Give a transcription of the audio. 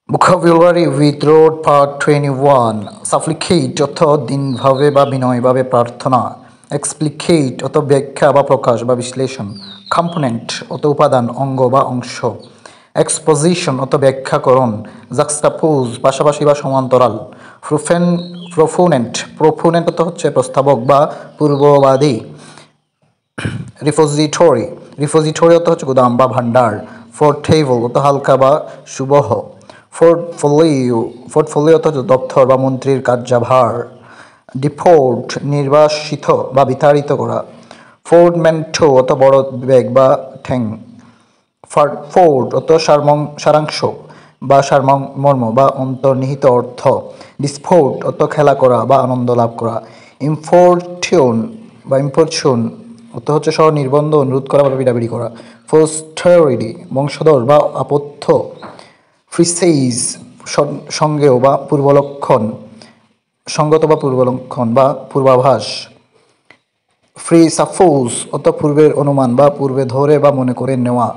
Vocabulary with road part 21 সাপ্লিকেট অর্থ দিনভাবে বা বিনয়ভাবে প্রার্থনা, এক্সপ্লিকেট অর্থ ব্যাখ্যা বা প্রকাশ বা বিশ্লেষণ, কম্পোনেন্ট অর্থ উপাদান অঙ্গ বা অংশ, এক্সপোজিশন অর্থ ব্যাখ্যাকরণ, জাক্সটাপোজ পাশাপাশি বা সমান্তরাল, প্রোফোনেন্ট অর্থ হচ্ছে প্রস্তাবক বা পূর্ববাদী, রিপোজিটরি অর্থ হচ্ছে গুদাম বা ভাণ্ডার, পোর্টেবল অর্থ হালকা বা সুবহ, পোর্টফোলিও অর্থ হচ্ছে দপ্তর বা মন্ত্রীর কার্যভার, ডিপোর্ট নির্বাসিত বা বিতাড়িত করা, পোর্টম্যান্টো অর্থ বড় ব্যাগ বা ঠ্যাং, ফোর্ট অর্থ সারাংশ বা সারমর্ম বা অন্তর্নিহিত অর্থ, ডিসপোর্ট অর্থ খেলা করা বা আনন্দ লাভ করা, ইম্পরচুন অর্থ হচ্ছে স্বনির্বন্ধ অনুরোধ করা বা বিড়াবিড়ি করা, পোস্টেরিটি বংশধর বা আপত্য, প্রিসেইজ সঙ্গেয় বা পূর্বলক্ষণ সঙ্গত বা পূর্বলক্ষণ বা পূর্বাভাস, প্রিসাপোজ অর্থ পূর্বের অনুমান বা পূর্বে ধরে বা মনে করে নেওয়া।